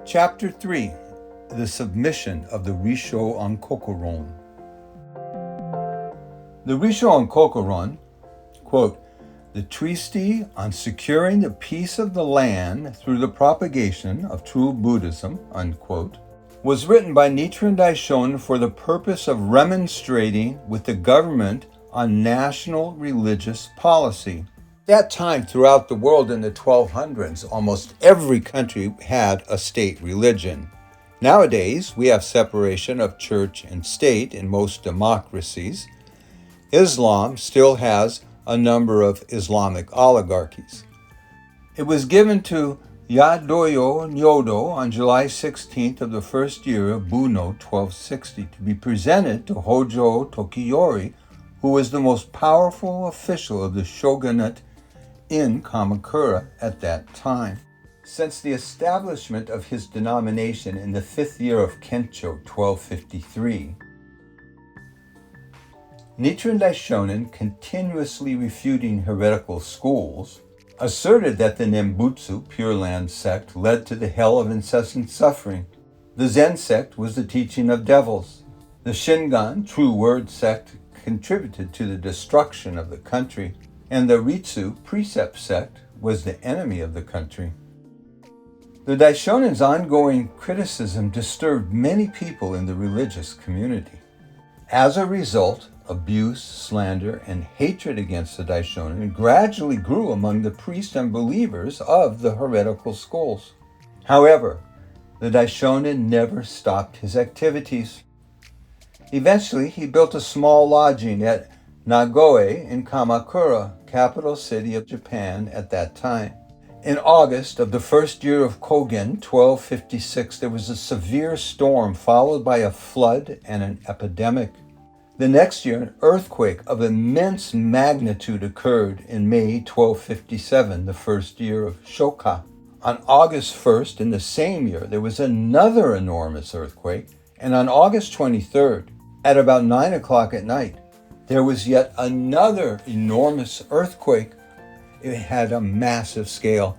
Chapter 3. The Submission of the Rissho Ankoku. The Rissho Ankoku, quote, "The treatise on securing the peace of the land through the propagation of true Buddhism," unquote, was written by Nichiren Daishonin for the purpose of remonstrating with the government on national religious policy. At that time, throughout the world in the 1200s, almost every country had a state religion. Nowadays, we have separation of church and state in most democracies. Islam still has a number of Islamic oligarchies. It was given to Yadoyo Nyodo on July 16th of the first year of Bunno 1260 to be presented to Hojo Tokiyori, who was the most powerful official of the shogunate in Kamakura at that time. Since the establishment of his denomination in the 5th year of Kencho 1253, Nichiren Daishonin, continuously refuting heretical schools, asserted that the Nembutsu Pure Land sect led to the hell of incessant suffering. The Zen sect was the teaching of devils. The Shingon True Word sect contributed to the destruction of the country, and the Ritsu Precept sect was the enemy of the country. The Daishonin's ongoing criticism disturbed many people in the religious community. As a result, abuse, slander, and hatred against the Daishonin gradually grew among the priests and believers of the heretical schools. However, the Daishonin never stopped his activities. Eventually, he built a small lodging at Nagoe in Kamakura, capital city of Japan at that time. In August of the first year of Kogen, 1256, there was a severe storm followed by a flood and an epidemic. The next year, an earthquake of immense magnitude occurred in May 1257, the first year of Shoka. On August 1st, in the same year, there was another enormous earthquake, and on August 23rd, at about 9 o'clock at night, there was yet another enormous earthquake. It had a massive scale.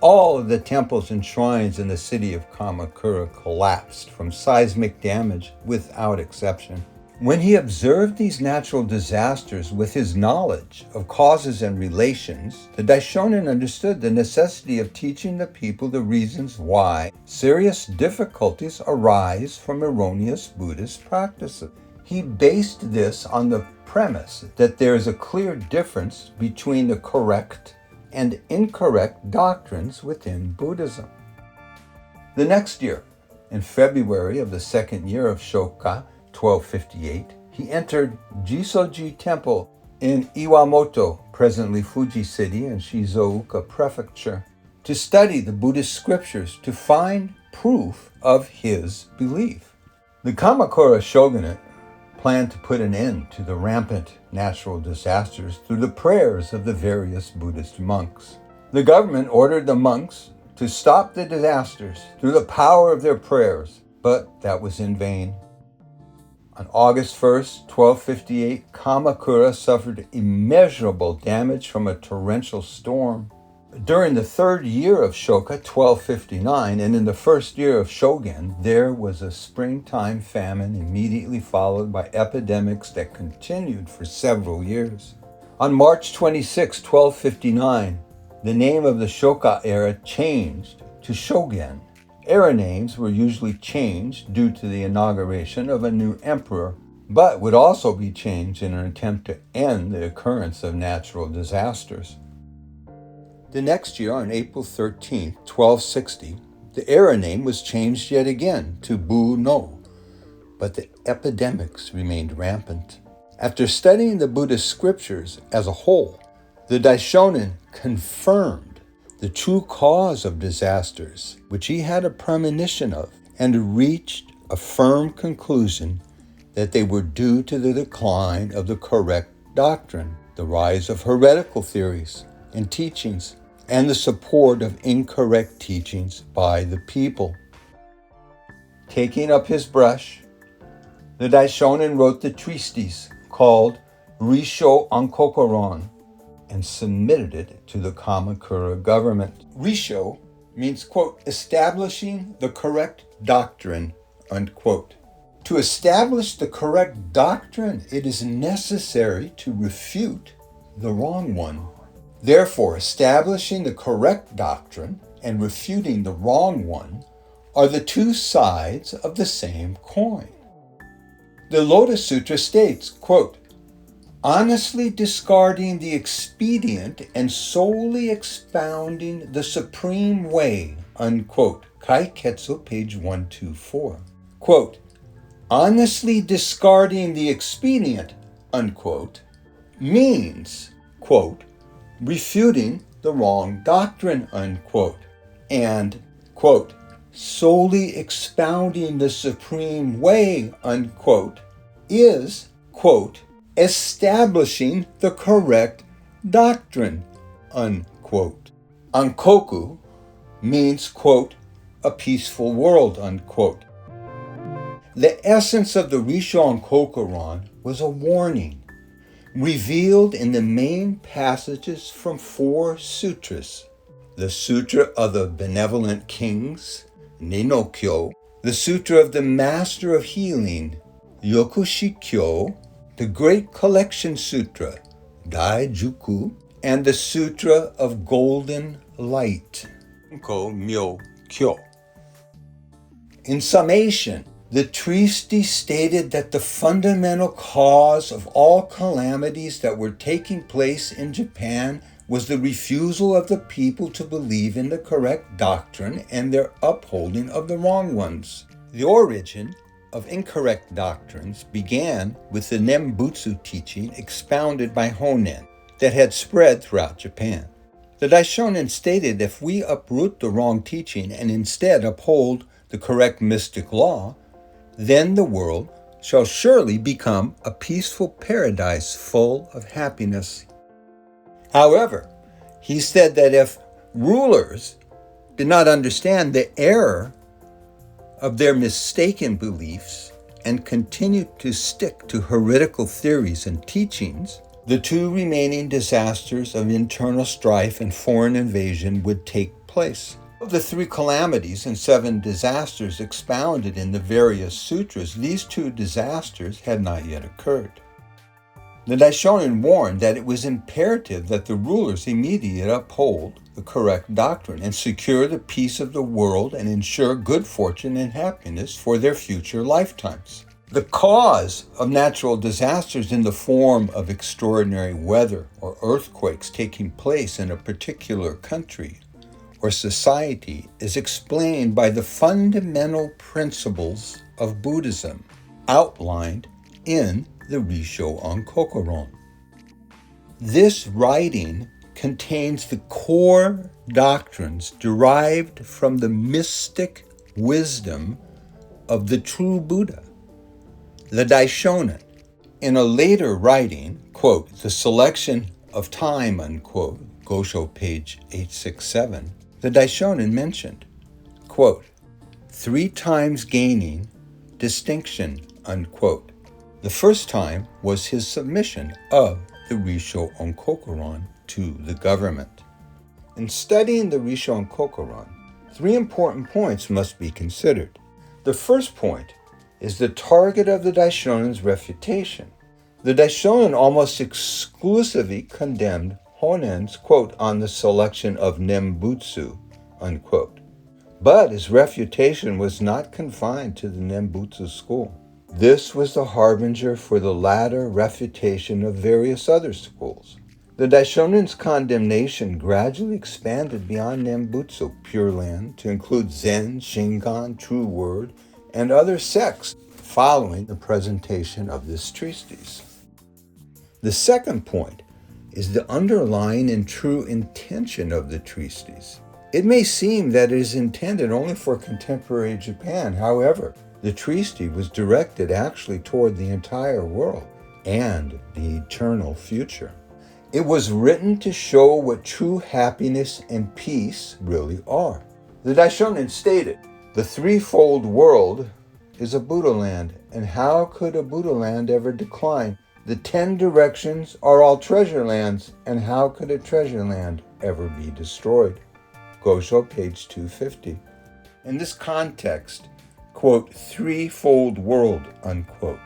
All of the temples and shrines in the city of Kamakura collapsed from seismic damage without exception. When he observed these natural disasters with his knowledge of causes and relations, the Daishonin understood the necessity of teaching the people the reasons why serious difficulties arise from erroneous Buddhist practices. He based this on the premise that there is a clear difference between the correct and incorrect doctrines within Buddhism. The next year, in February of the second year of Shoka, 1258, he entered Jisoji Temple in Iwamoto, presently Fuji City in Shizuoka Prefecture, to study the Buddhist scriptures to find proof of his belief. The Kamakura shogunate planned to put an end to the rampant natural disasters through the prayers of the various Buddhist monks. The government ordered the monks to stop the disasters through the power of their prayers, but that was in vain. On August 1st, 1258, Kamakura suffered immeasurable damage from a torrential storm. During the third year of Shoka, 1259, and in the first year of Shogen, there was a springtime famine immediately followed by epidemics that continued for several years. On March 26, 1259, the name of the Shoka era changed to Shogen. Era names were usually changed due to the inauguration of a new emperor, but would also be changed in an attempt to end the occurrence of natural disasters. The next year, on April 13, 1260, the era name was changed yet again to Bu-no, but the epidemics remained rampant. After studying the Buddhist scriptures as a whole, the Daishonin confirmed the true cause of disasters, which he had a premonition of, and reached a firm conclusion that they were due to the decline of the correct doctrine, the rise of heretical theories and teachings, and the support of incorrect teachings by the people. Taking up his brush, the Daishonin wrote the treatise called Rissho Ankoku and submitted it to the Kamakura government. Rissho means, quote, establishing the correct doctrine, unquote. To establish the correct doctrine, it is necessary to refute the wrong one. Therefore, establishing the correct doctrine and refuting the wrong one are the two sides of the same coin. The Lotus Sutra states, quote, honestly discarding the expedient and solely expounding the supreme way, unquote. Kaiketsu, page 124. Quote, honestly discarding the expedient, unquote, means, quote, refuting the wrong doctrine, unquote, and, quote, solely expounding the supreme way, unquote, is, quote, establishing the correct doctrine, unquote. Ankoku means, quote, a peaceful world, unquote. The essence of the Rissho Ankoku was a warning, revealed in the main passages from 4 sutras: the Sutra of the Benevolent Kings, Ninokyo, the Sutra of the Master of Healing, Yokushikyo, the Great Collection Sutra, Daijuku, and the Sutra of Golden Light, Myo-kyo. In summation, the treatise stated that the fundamental cause of all calamities that were taking place in Japan was the refusal of the people to believe in the correct doctrine and their upholding of the wrong ones. The origin of incorrect doctrines began with the Nembutsu teaching expounded by Honen that had spread throughout Japan. The Daishonin stated if we uproot the wrong teaching and instead uphold the correct mystic law, then the world shall surely become a peaceful paradise full of happiness. However, he said that if rulers did not understand the error of their mistaken beliefs and continued to stick to heretical theories and teachings, the 2 remaining disasters of internal strife and foreign invasion would take place. Of the 3 calamities and 7 disasters expounded in the various sutras, these 2 disasters had not yet occurred. The Daishonin warned that it was imperative that the rulers immediately uphold the correct doctrine and secure the peace of the world and ensure good fortune and happiness for their future lifetimes. The cause of natural disasters in the form of extraordinary weather or earthquakes taking place in a particular country or society is explained by the fundamental principles of Buddhism outlined in the Rissho Ankoku. This writing contains the core doctrines derived from the mystic wisdom of the true Buddha, the Daishonin. In a later writing, quote, the selection of time, unquote, Gosho page 867, the Daishonin mentioned, quote, 3 times gaining distinction, unquote. The first time was his submission of the Rissho Ankoku to the government. In studying the Rissho Ankoku, 3 important points must be considered. The first point is the target of the Daishonin's refutation. The Daishonin almost exclusively condemned Honen's, quote, on the selection of Nembutsu, unquote. But his refutation was not confined to the Nembutsu school. This was the harbinger for the latter refutation of various other schools. The Daishonin's condemnation gradually expanded beyond Nembutsu, Pure Land, to include Zen, Shingon, True Word, and other sects following the presentation of this treatise. The second point is the underlying and true intention of the treatise. It may seem that it is intended only for contemporary Japan. However, the treatise was directed actually toward the entire world and the eternal future. It was written to show what true happiness and peace really are. The Daishonin stated, the threefold world is a Buddha land, and how could a Buddha land ever decline? The 10 directions are all treasure lands, and how could a treasure land ever be destroyed? Gosho, page 250. In this context, quote, threefold world, unquote,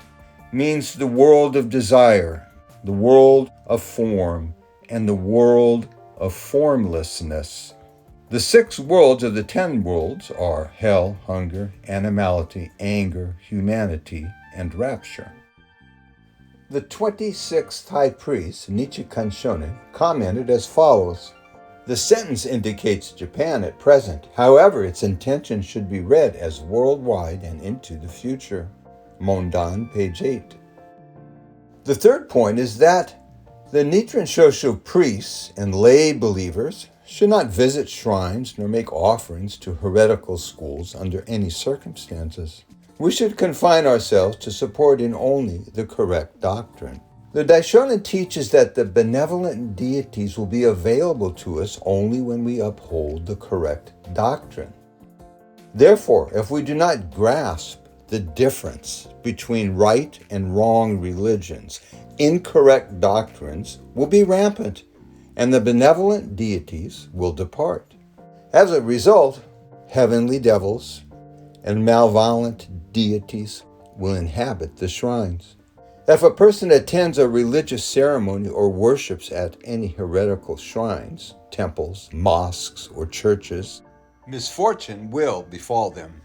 means the world of desire, the world of form, and the world of formlessness. The 6 worlds of the 10 worlds are hell, hunger, animality, anger, humanity, and rapture. The 26th high priest, Nichikan Shonin, commented as follows: the sentence indicates Japan at present. However, its intention should be read as worldwide and into the future. Mondan, page 8. The third point is that the Nichiren Shoshu priests and lay believers should not visit shrines nor make offerings to heretical schools under any circumstances. We should confine ourselves to supporting only the correct doctrine. The Daishonin teaches that the benevolent deities will be available to us only when we uphold the correct doctrine. Therefore, if we do not grasp the difference between right and wrong religions, incorrect doctrines will be rampant, and the benevolent deities will depart. As a result, heavenly devils and malevolent deities will inhabit the shrines. If a person attends a religious ceremony or worships at any heretical shrines, temples, mosques, or churches, misfortune will befall them.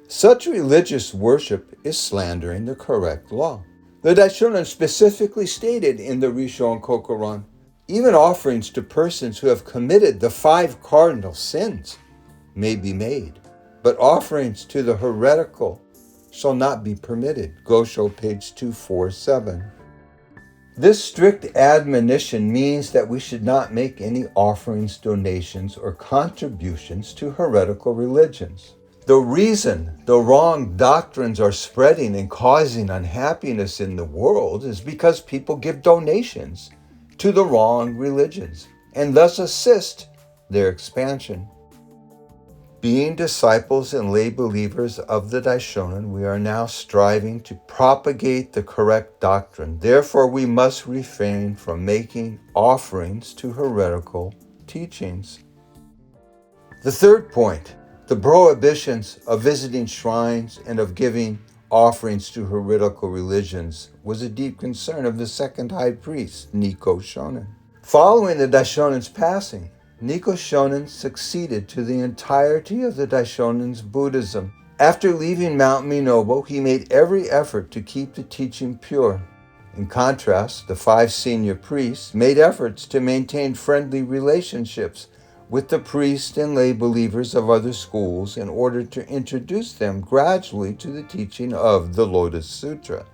Such religious worship is slandering the correct law. The Daishonin specifically stated in the Rissho Ankoku, even offerings to persons who have committed the 5 cardinal sins may be made, but offerings to the heretical shall not be permitted. Gosho, page 247. This strict admonition means that we should not make any offerings, donations, or contributions to heretical religions. The reason the wrong doctrines are spreading and causing unhappiness in the world is because people give donations to the wrong religions and thus assist their expansion. Being disciples and lay believers of the Daishonin, we are now striving to propagate the correct doctrine. Therefore, we must refrain from making offerings to heretical teachings. The third point, the prohibitions of visiting shrines and of giving offerings to heretical religions, was a deep concern of the second high priest, Nikko Shonin. Following the Daishonin's passing, Nikko Shonin succeeded to the entirety of the Daishonin's Buddhism. After leaving Mount Minobu, he made every effort to keep the teaching pure. In contrast, the 5 senior priests made efforts to maintain friendly relationships with the priests and lay believers of other schools in order to introduce them gradually to the teaching of the Lotus Sutra.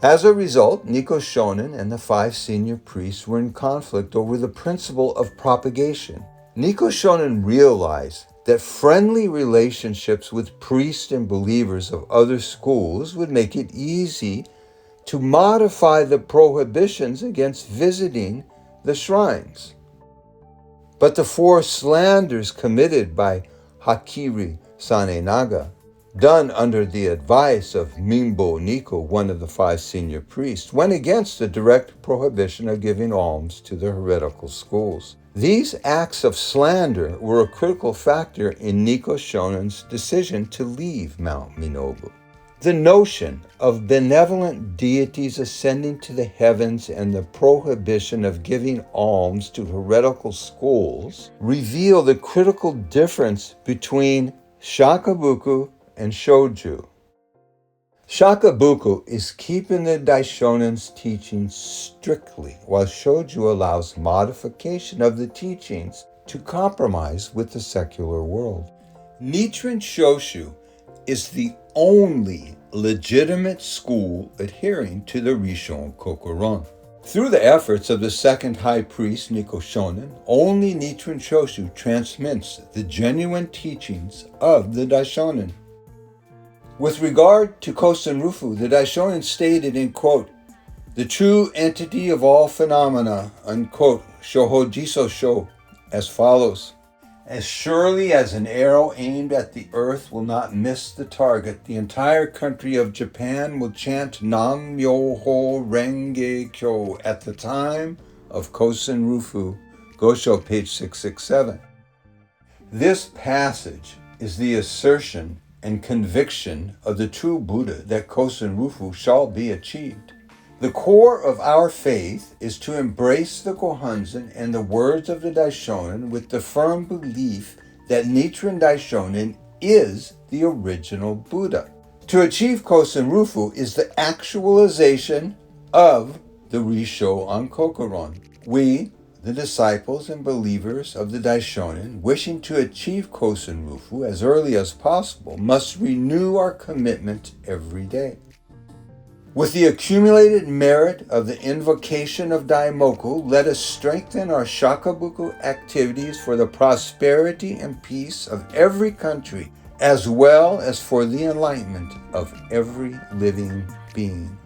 As a result, Nikko Shonin and the 5 senior priests were in conflict over the principle of propagation. Nikko Shonin realized that friendly relationships with priests and believers of other schools would make it easy to modify the prohibitions against visiting the shrines. But the 4 slanders committed by Hakiri Sanenaga, done under the advice of Minbo Nikko, one of the 5 senior priests, went against the direct prohibition of giving alms to the heretical schools. These acts of slander were a critical factor in Nikko Shonin's decision to leave Mount Minobu. The notion of benevolent deities ascending to the heavens and the prohibition of giving alms to heretical schools reveal the critical difference between Shakabuku and Shoju. Shakabuku is keeping the Daishonin's teachings strictly, while Shoju allows modification of the teachings to compromise with the secular world. Nichiren Shoshu is the only legitimate school adhering to the Rissho Ankoku. Through the efforts of the second high priest Nikko Shonin, only Nichiren Shoshu transmits the genuine teachings of the Daishonin. With regard to Kosen Rufu, the Daishonin stated in quote, "The true entity of all phenomena," unquote, Shohojiso Sho, as follows: "As surely as an arrow aimed at the earth will not miss the target, the entire country of Japan will chant Nam Myoho Renge Kyo at the time of Kosen Rufu Gosho, page 667. This passage is the assertion and conviction of the true Buddha that Kosen Rufu shall be achieved. The core of our faith is to embrace the Gohonzon and the words of the Daishonin with the firm belief that Nichiren Daishonin is the original Buddha. To achieve Kosen Rufu is the actualization of the Rissho Ankoku. We, the disciples and believers of the Daishonin, wishing to achieve Kosen Rufu as early as possible, must renew our commitment every day. With the accumulated merit of the invocation of Daimoku, let us strengthen our shakabuku activities for the prosperity and peace of every country, as well as for the enlightenment of every living being.